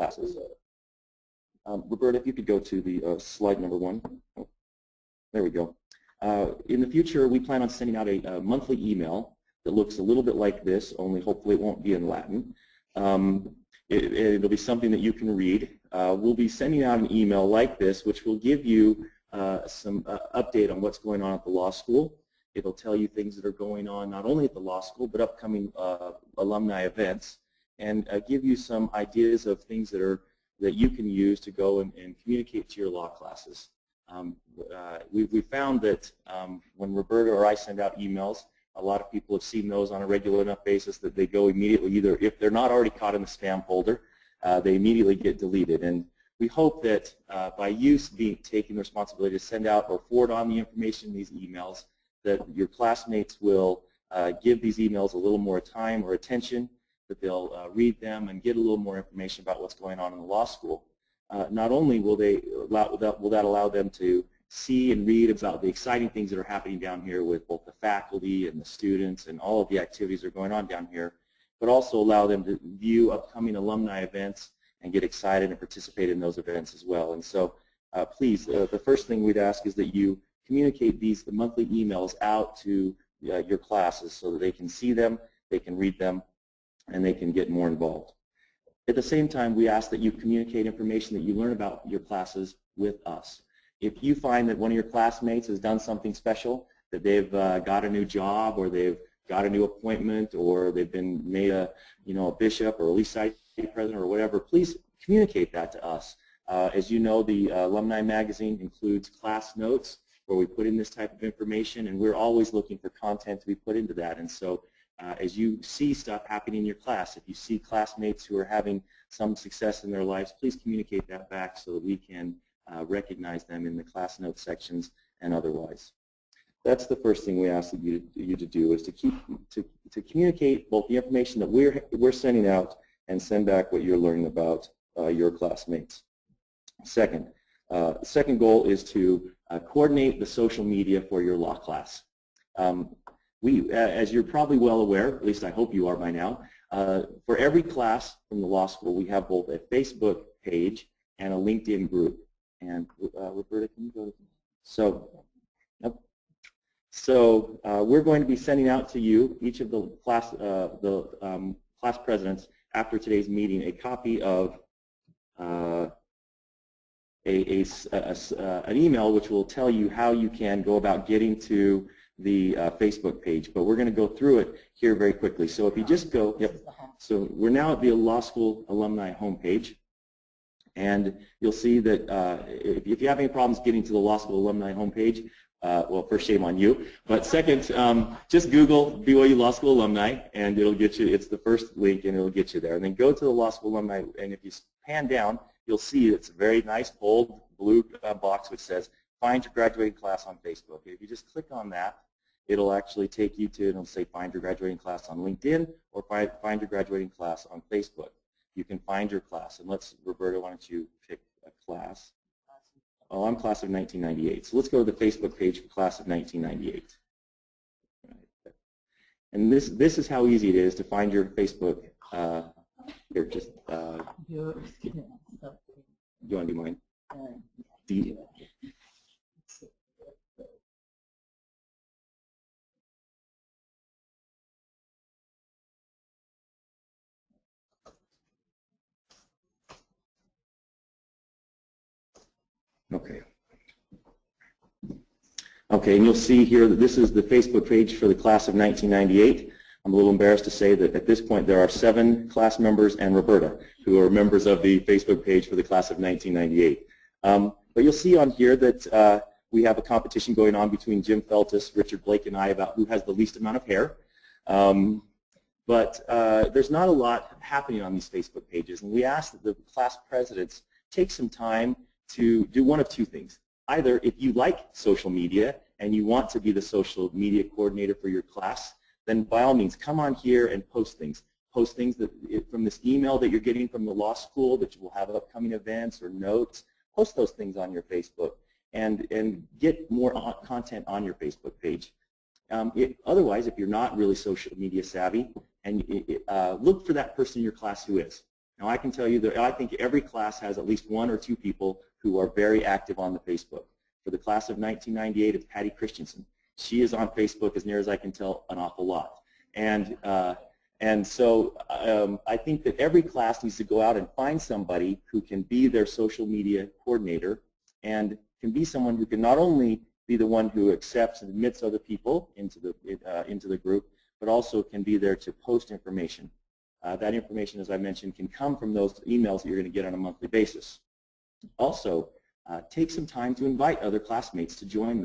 classes. Roberta, if you could go to the slide number 1. Oh, there we go. In the future, we plan on sending out a monthly email that looks a little bit like this, only hopefully it won't be in Latin. It'll be something that you can read. We'll be sending out an email like this, which will give you some update on what's going on at the law school. It'll tell you things that are going on not only at the law school, but upcoming alumni events, and give you some ideas of things that you can use to go and communicate to your law classes. We found that when Roberta or I send out emails, a lot of people have seen those on a regular enough basis that they go immediately, either if they're not already caught in the spam folder, they immediately get deleted. And we hope that by you taking the responsibility to send out or forward on the information in these emails, that your classmates will give these emails a little more time or attention, that they'll read them and get a little more information about what's going on in the law school. Not only will that allow them to see and read about the exciting things that are happening down here with both the faculty and the students and all of the activities that are going on down here, but also allow them to view upcoming alumni events and get excited and participate in those events as well. And so please, the first thing we'd ask is that you communicate the monthly emails out to your classes so that they can see them, they can read them, and they can get more involved. At the same time, we ask that you communicate information that you learn about your classes with us. If you find that one of your classmates has done something special, that they've got a new job, or they've got a new appointment, or they've been made a bishop or a Lee Society president or whatever, please communicate that to us. As you know, the Alumni magazine includes class notes where we put in this type of information, and we're always looking for content to be put into that. And so as you see stuff happening in your class, if you see classmates who are having some success in their lives, please communicate that back so that we can recognize them in the class note sections and otherwise. That's the first thing we ask you to do, is to communicate both the information that we're sending out and send back what you're learning about your classmates. Second goal is to coordinate the social media for your law class. As you're probably well aware, at least I hope you are by now, for every class from the law school, we have both a Facebook page and a LinkedIn group. And Roberta, can you go to So we're going to be sending out to you, each of the class presidents, after today's meeting, a copy of an email which will tell you how you can go about getting to the Facebook page. But we're going to go through it here very quickly. So if you just go, so we're now at the law school alumni homepage. And you'll see that if you have any problems getting to the law school alumni homepage, well, first, shame on you. But second, just Google BYU Law School Alumni, and it'll get you. It's the first link, and it'll get you there. And then go to the Law School Alumni, and if you pan down, you'll see it's a very nice, bold blue box which says "Find your graduating class on Facebook." If you just click on that, it'll actually take you to, it'll say "Find your graduating class on LinkedIn" or "Find your graduating class on Facebook." You can find your class, and Roberta, why don't you pick a class? Oh, I'm class of 1998. So let's go to the Facebook page for class of 1998. Right. And this is how easy it is to find your Facebook. Here, just. You want to do mine? Okay. Okay, and you'll see here that this is the Facebook page for the class of 1998. I'm a little embarrassed to say that at this point there are 7 class members and Roberta who are members of the Facebook page for the class of 1998. But you'll see on here that we have a competition going on between Jim Feltus, Richard Blake, and I about who has the least amount of hair. But there's not a lot happening on these Facebook pages, and we ask that the class presidents take some time to do one of two things. Either if you like social media and you want to be the social media coordinator for your class, then by all means come on here and post things. Post things that from this email that you're getting from the law school that will have upcoming events or notes. Post those things on your Facebook and get more content on your Facebook page. Otherwise, if you're not really social media savvy, and look for that person in your class who is. Now I can tell you that I think every class has at least one or two people who are very active on the Facebook. For the class of 1998, it's Patty Christensen. She is on Facebook, as near as I can tell, an awful lot. And so I think that every class needs to go out and find somebody who can be their social media coordinator and can be someone who can not only be the one who accepts and admits other people into the group, but also can be there to post information. That information, as I mentioned, can come from those emails that you're going to get on a monthly basis. Also, take some time to invite other classmates to join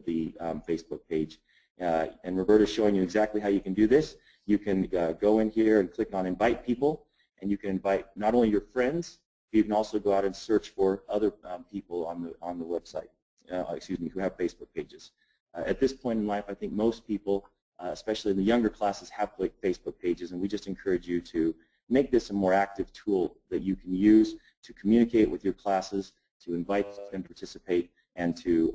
the Facebook page. And Roberta's showing you exactly how you can do this. You can go in here and click on Invite People, and you can invite not only your friends, but you can also go out and search for other people on the website, who have Facebook pages. At this point in life, I think most people, especially in the younger classes, have Facebook pages, and we just encourage you to make this a more active tool that you can use to communicate with your classes, to invite them to participate, and to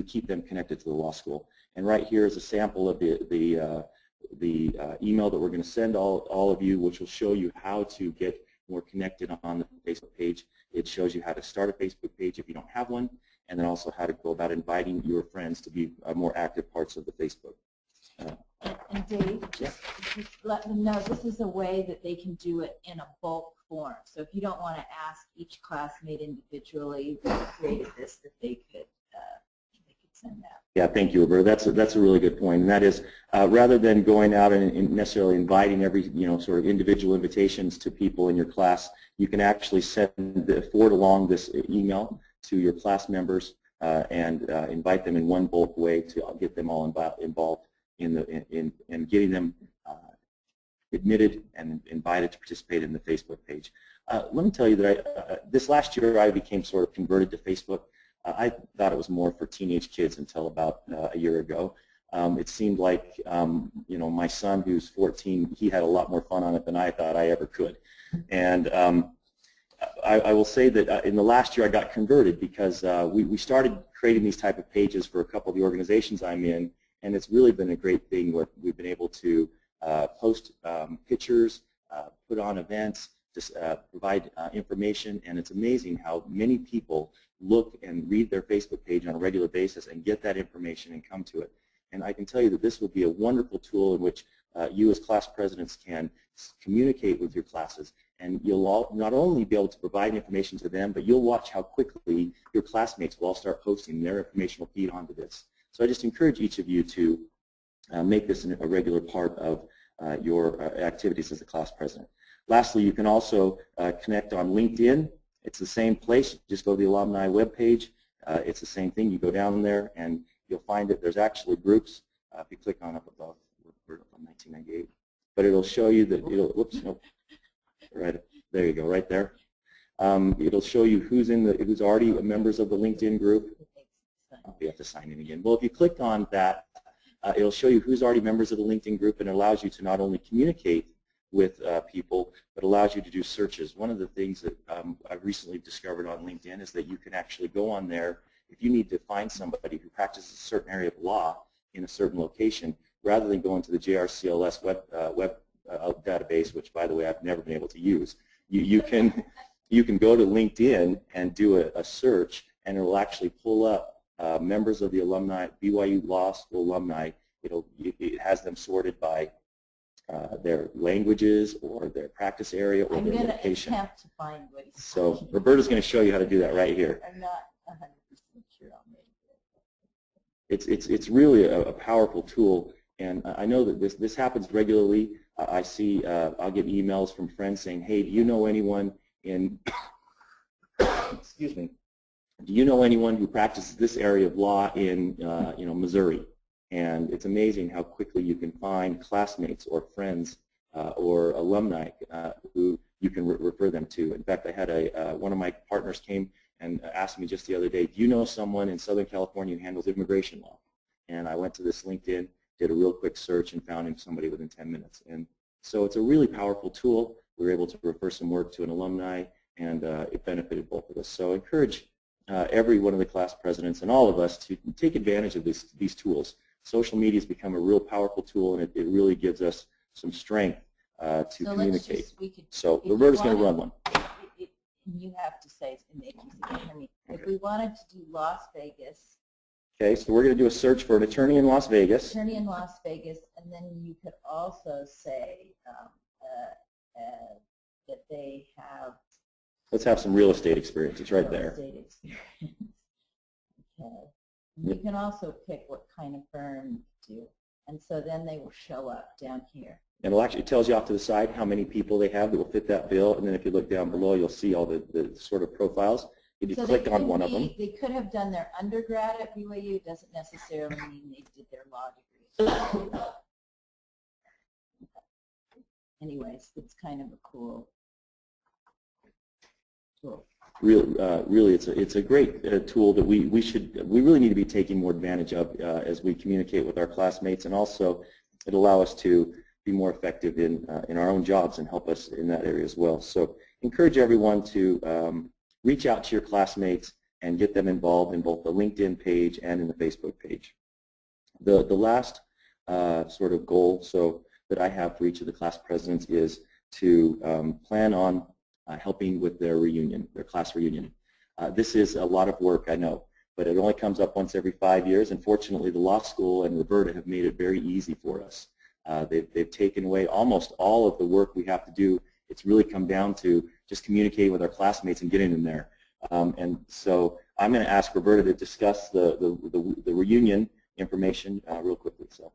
keep them connected to the law school. And right here is a sample of the email that we're going to send all of you, which will show you how to get more connected on the Facebook page. It shows you how to start a Facebook page if you don't have one, and then also how to go about inviting your friends to be more active parts of the Facebook. And Dave, Yeah. just let them know this is a way that they can do it in a bulk form. So if you don't want to ask each classmate individually who created this, that they could send that. Yeah, thank you, Roberta. That's a really good point, and that is rather than going out and necessarily inviting every sort of individual invitations to people in your class, you can actually forward along this email to your class members and invite them in one bulk way to get them all involved in getting them admitted and invited to participate in the Facebook page. Let me tell you that this last year I became sort of converted to Facebook. I thought it was more for teenage kids until about a year ago. It seemed like, my son, who's 14, he had a lot more fun on it than I thought I ever could. And I will say that in the last year I got converted because we started creating these type of pages for a couple of the organizations I'm in, and it's really been a great thing where we've been able to post pictures, put on events, just provide information, and it's amazing how many people look and read their Facebook page on a regular basis and get that information and come to it. And I can tell you that this will be a wonderful tool in which you as class presidents can communicate with your classes, and you'll all not only be able to provide information to them, but you'll watch how quickly your classmates will all start posting their informational feed onto this. So I just encourage each of you to make this a regular part of your activities as a class president. Lastly, you can also connect on LinkedIn. It's the same place. Just go to the alumni webpage. It's the same thing. You go down there and you'll find that there's actually groups. If you click on up above, we're up on 1998. But it'll show you that whoops, no, right there you go, right there. It'll show you who's already members of the LinkedIn group. Oh, you have to sign in again. Well, if you click on that, it'll show you who's already members of the LinkedIn group, and it allows you to not only communicate with people, but allows you to do searches. One of the things that I've recently discovered on LinkedIn is that you can actually go on there if you need to find somebody who practices a certain area of law in a certain location, rather than going to the JRCLS web database, which, by the way, I've never been able to use. You can go to LinkedIn and do a search, and it will actually pull up members of the alumni, BYU Law School alumni. It has them sorted by their languages or their practice area or their location. I'm going to attempt to find what he's So Roberta's going to show you how to do that right here. I'm not 100% sure I'll make it. It's really a powerful tool, and I know that this happens regularly. I see I'll get emails from friends saying, "Hey, do you know anyone in excuse me? Do you know anyone who practices this area of law in Missouri?" And it's amazing how quickly you can find classmates or friends or alumni who you can refer them to. In fact, I had one of my partners came and asked me just the other day, "Do you know someone in Southern California who handles immigration law?" And I went to this LinkedIn, did a real quick search, and found him somebody within 10 minutes. And so it's a really powerful tool. We were able to refer some work to an alumni, and it benefited both of us. So I encourage every one of the class presidents and all of us to take advantage of these tools. Social media has become a real powerful tool, and it really gives us some strength to communicate. So if Roberta's going to run one. You have to say, and they can't hear me. If we wanted to do Las Vegas. Okay, so we're going to do a search for an attorney in Las Vegas. Attorney in Las Vegas, and then you could also say that they have. Let's have some real estate experience. It's right there. Real estate experience. Okay. You can also pick what kind of firm to do, and so then they will show up down here. And it tells you off to the side how many people they have that will fit that bill, and then if you look down below, you'll see all the sort of profiles. If you click on one of them. They could have done their undergrad at BYU. It doesn't necessarily mean they did their law degree. Anyways, it's kind of a cool tool. Really, it's a great tool that we really need to be taking more advantage of as we communicate with our classmates, and also it allow us to be more effective in our own jobs and help us in that area as well. So encourage everyone to reach out to your classmates and get them involved in both the LinkedIn page and in the Facebook page. The last sort of goal that I have for each of the class presidents is to plan on helping with their reunion, their class reunion. This is a lot of work, I know, but it only comes up once every 5 years, and fortunately the law school and Roberta have made it very easy for us. They've taken away almost all of the work we have to do. It's really come down to just communicating with our classmates and getting them there. And so I'm going to ask Roberta to discuss the reunion information real quickly. So.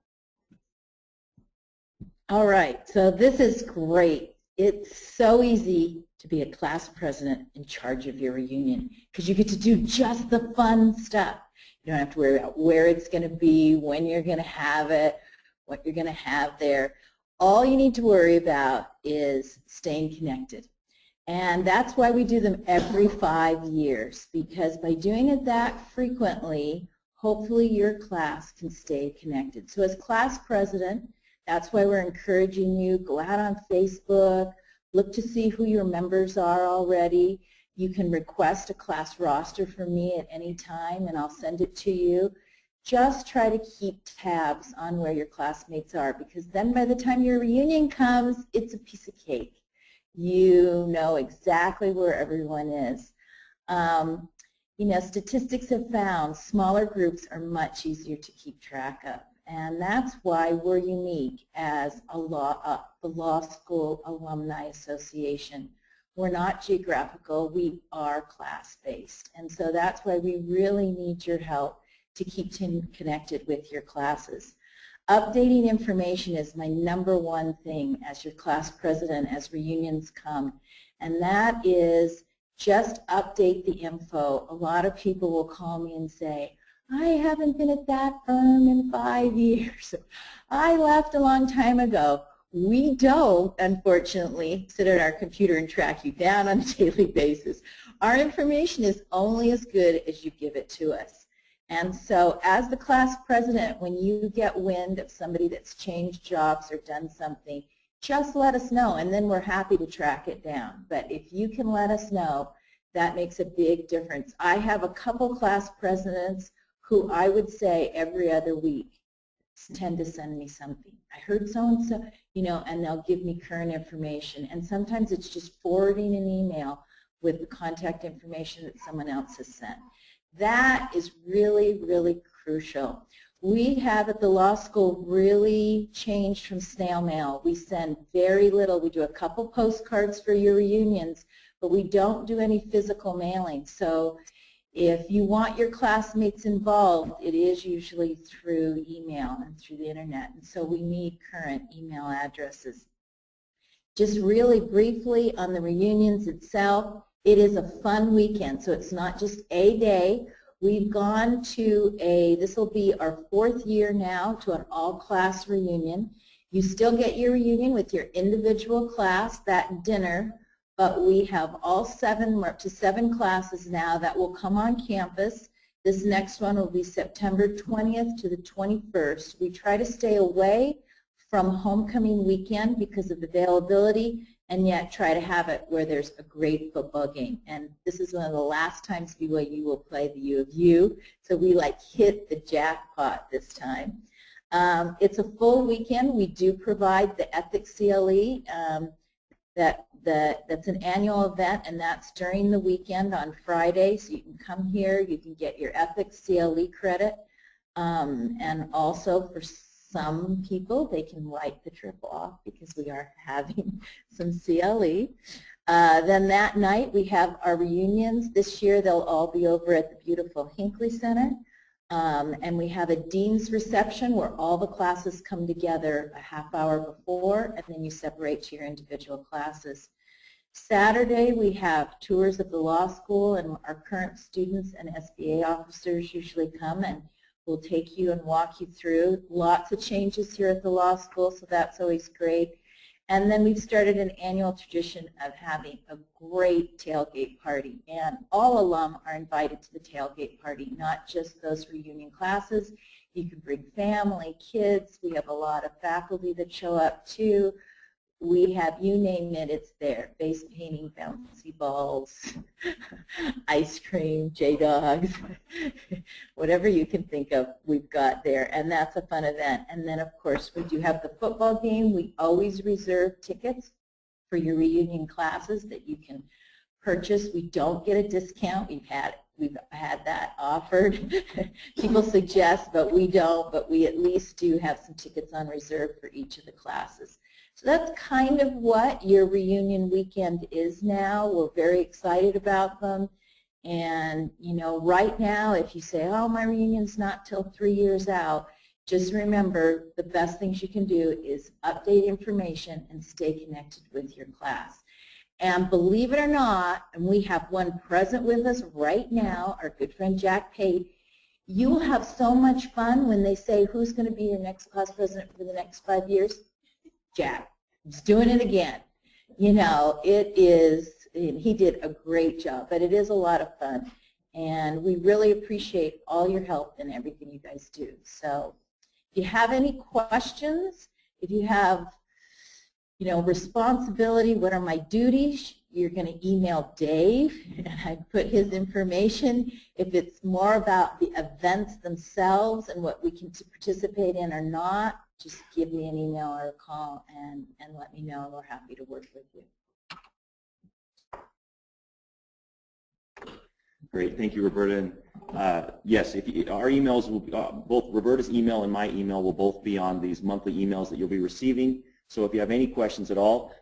All right, so this is great. It's so easy to be a class president in charge of your reunion because you get to do just the fun stuff. You don't have to worry about where it's going to be, when you're going to have it, what you're going to have there. All you need to worry about is staying connected. And that's why we do them every 5 years, because by doing it that frequently, hopefully your class can stay connected. So as class president, that's why we're encouraging you, go out on Facebook, look to see who your members are already. You can request a class roster from me at any time and I'll send it to you. Just try to keep tabs on where your classmates are, because then by the time your reunion comes, it's a piece of cake. You know exactly where everyone is. You know, statistics have found smaller groups are much easier to keep track of, and that's why we're unique as the Law School Alumni Association. We're not geographical, we are class-based, and so that's why we really need your help to keep connected with your classes. Updating information is my #1 thing as your class president as reunions come, and that is just update the info. A lot of people will call me and say, I haven't been at that firm in 5 years. I left a long time ago. We don't, unfortunately, sit at our computer and track you down on a daily basis. Our information is only as good as you give it to us. And so as the class president, when you get wind of somebody that's changed jobs or done something, just let us know, and then we're happy to track it down. But if you can let us know, that makes a big difference. I have a couple class presidents who I would say every other week tend to send me something. I heard so-and-so, you know, and they'll give me current information. And sometimes it's just forwarding an email with the contact information that someone else has sent. That is really, really crucial. We have at the law school really changed from snail mail. We send very little. We do a couple postcards for your reunions, but we don't do any physical mailing. So if you want your classmates involved, it is usually through email and through the internet, and so we need current email addresses. Just really briefly on the reunions itself, it is a fun weekend, so it's not just a day. We've gone to this will be our 4th year now, to an all-class reunion. You still get your reunion with your individual class, that dinner, but we have all 7, we're up to 7 classes now that will come on campus. This next one will be September 20th to the 21st. We try to stay away from homecoming weekend because of availability, and yet try to have it where there's a great football game. And this is one of the last times BYU will play the U of U, so we like hit the jackpot this time. It's a full weekend. We do provide the ethics CLE. That's an annual event, and that's during the weekend on Friday. So you can come here, you can get your ethics CLE credit, and also for some people they can write the trip off because we are having some CLE. Then that night we have our reunions. This year they'll all be over at the beautiful Hinckley Center. And we have a dean's reception where all the classes come together a half hour before, and then you separate to your individual classes. Saturday we have tours of the law school, and our current students and SBA officers usually come and will take you and walk you through. Lots of changes here at the law school, so that's always great. And then we've started an annual tradition of having a great tailgate party, and all alum are invited to the tailgate party, not just those reunion classes. You can bring family, kids. We have a lot of faculty that show up too. We have, you name it, it's there. Face painting, bouncy balls, ice cream, J-Dogs, whatever you can think of, we've got there, and that's a fun event. And then, of course, we do have the football game. We always reserve tickets for your reunion classes that you can purchase. We don't get a discount. We've had that offered. People suggest, but we don't, but we at least do have some tickets on reserve for each of the classes. So that's kind of what your reunion weekend is now. We're very excited about them. And, you know, right now, if you say, oh, my reunion's not till 3 years out, just remember the best things you can do is update information and stay connected with your class. And believe it or not, and we have one present with us right now, our good friend Jack Pate, you will have so much fun when they say, who's going to be your next class president for the next 5 years? Jack. He's doing it again. You know, it is, and he did a great job, but it is a lot of fun. And we really appreciate all your help and everything you guys do. So if you have any questions, if you have, you know, responsibility, what are my duties, you're going to email Dave, and I put his information. If it's more about the events themselves and what we can participate in or not, just give me an email or a call and let me know, and we're happy to work with you. Great, thank you, Roberta. And, yes, our emails will both Roberta's email and my email will both be on these monthly emails that you'll be receiving. So if you have any questions at all,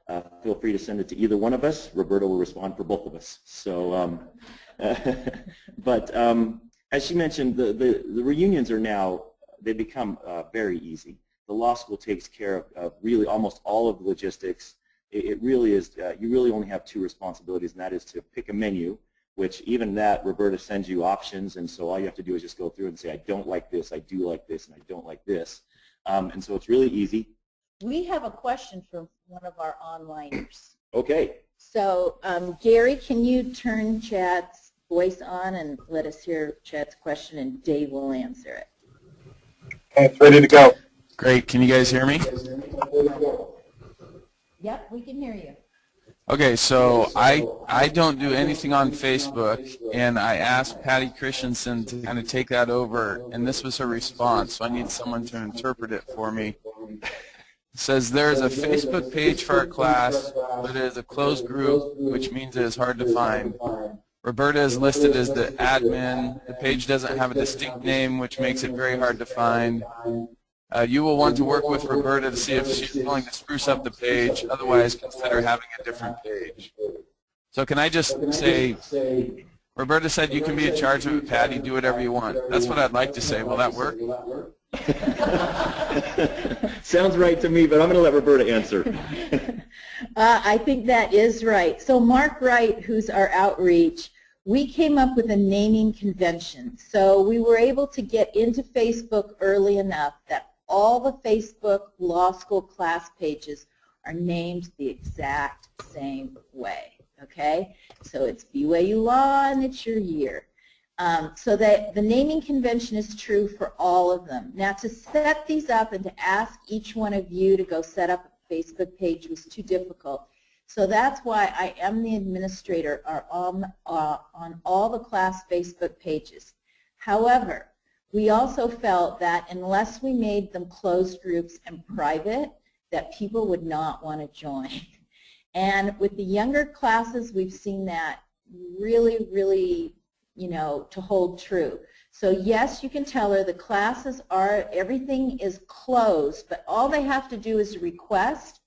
feel free to send it to either one of us. Roberta will respond for both of us. So, as she mentioned, the reunions are now, they become very easy. The law school takes care of really almost all of the logistics. It really is, you really only have two responsibilities, and that is to pick a menu, which even that, Roberta sends you options, and so all you have to do is just go through and say, I don't like this, I do like this, and I don't like this. And so it's really easy. We have a question from one of our onliners. Okay. So, Gary, can you turn Chad's voice on and let us hear Chad's question, and Dave will answer it. Okay, it's ready to go. Great. Can you guys hear me? Yep, we can hear you. Okay, so I don't do anything on Facebook, and I asked Patty Christensen to kind of take that over, and this was her response, so I need someone to interpret it for me. It says there is a Facebook page for our class, but it is a closed group, which means it is hard to find. Roberta is listed as the admin. The page doesn't have a distinct name, which makes it very hard to find. You will want to work with Roberta to see if she's willing to spruce up the page. Otherwise, consider having a different page. So can I just say, Roberta said you can be in charge of it, Patty. Do whatever you want. That's what I'd like to say. Will that work? Sounds right to me, but I'm going to let Roberta answer. I think that is right. So Mark Wright, who's our outreach, we came up with a naming convention. So we were able to get into Facebook early enough that all the Facebook law school class pages are named the exact same way, okay? So it's BYU Law and it's your year. So that the naming convention is true for all of them. Now to set these up and to ask each one of you to go set up a Facebook page was too difficult. So that's why I am the administrator on all the class Facebook pages. However, We also felt that unless we made them closed groups and private, that people would not want to join. And with the younger classes, we've seen that really, really, to hold true. So yes, you can tell her the classes are, everything is closed, but all they have to do is request.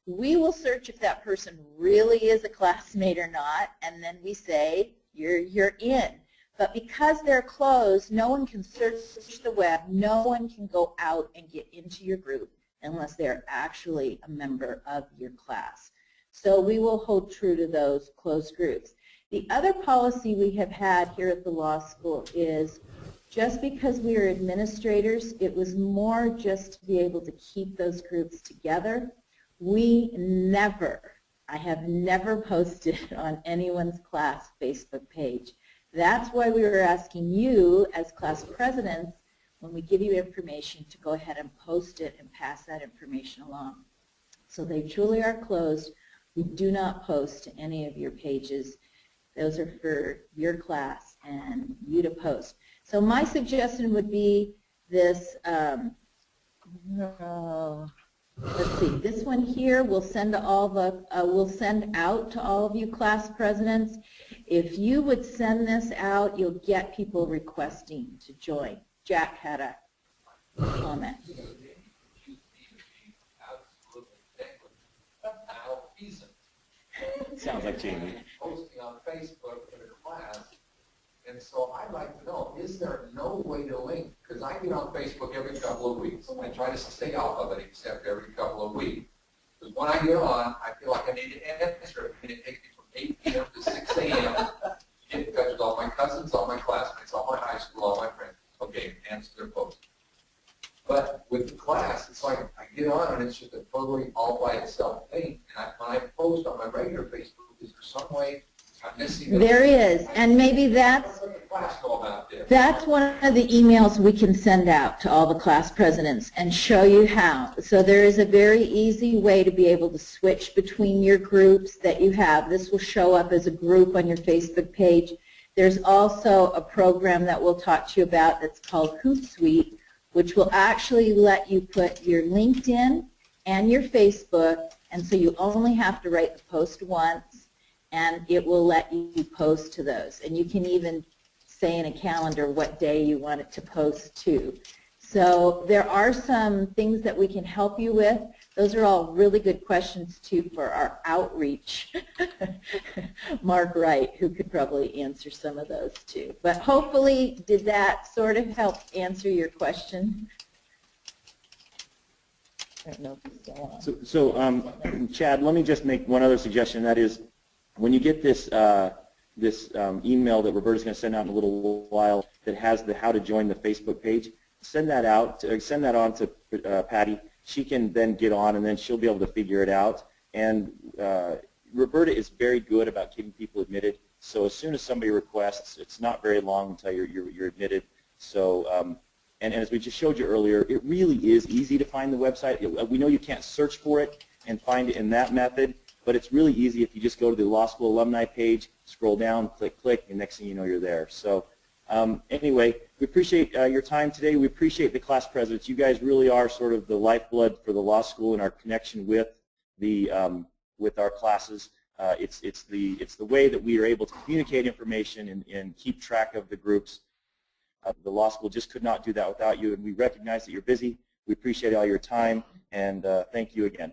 We will search if that person really is a classmate or not, and then we say, you're in. But because they're closed, no one can search the web, no one can go out and get into your group unless they're actually a member of your class. So we will hold true to those closed groups. The other policy we have had here at the law school is just because we are administrators, it was more just to be able to keep those groups together. We never, I have never posted on anyone's class Facebook page. That's why we were asking you as class presidents, when we give you information, to go ahead and post it and pass that information along. So they truly are closed. We do not post to any of your pages. Those are for your class and you to post. So my suggestion would be this, let's see, this one here we'll send to all the, we'll send out to all of you class presidents. If you would send this out, you'll get people requesting to join. Jack had a comment. Sounds like Jamie. Posting on Facebook in a class, and so I'd like to know, is there no way to link? Because I get on Facebook every couple of weeks. I try to stay off of it except every couple of weeks. Because when I get on, I feel like I need to answer it, and it takes me from 8 p.m. to 6 a.m. to get in touch with all my cousins, all my classmates, all my high school, all my friends. Okay, answer their post. But with the class, it's like I get on and it's just a totally all by itself thing. And when I post on my regular Facebook, is there some way I'm missing it? There is, and maybe that's one of the emails we can send out to all the class presidents and show you how. So there is a very easy way to be able to switch between your groups that you have. This will show up as a group on your Facebook page. There's also a program that we'll talk to you about that's called Hootsuite, which will actually let you put your LinkedIn and your Facebook, and so you only have to write the post once, and it will let you post to those. And you can even say in a calendar what day you want it to post to. So there are some things that we can help you with. Those are all really good questions, too, for our outreach. Mark Wright, who could probably answer some of those, too. But hopefully, did that sort of help answer your question? I don't know if it's still on. So Chad, let me just make one other suggestion. That is, when you get this email that Roberta's going to send out in a little while that has the how to join the Facebook page, send that out. Send that on to Patty. She can then get on, and then she'll be able to figure it out. And Roberta is very good about keeping people admitted. So as soon as somebody requests, it's not very long until you're admitted. So and as we just showed you earlier, it really is easy to find the website. We know you can't search for it and find it in that method, but it's really easy if you just go to the law school alumni page, scroll down, click, and next thing you know, you're there. So anyway, we appreciate your time today. We appreciate the class presidents. You guys really are sort of the lifeblood for the law school and our connection with the with our classes. It's the way that we are able to communicate information and keep track of the groups. The law school just could not do that without you, and we recognize that you're busy. We appreciate all your time, and thank you again.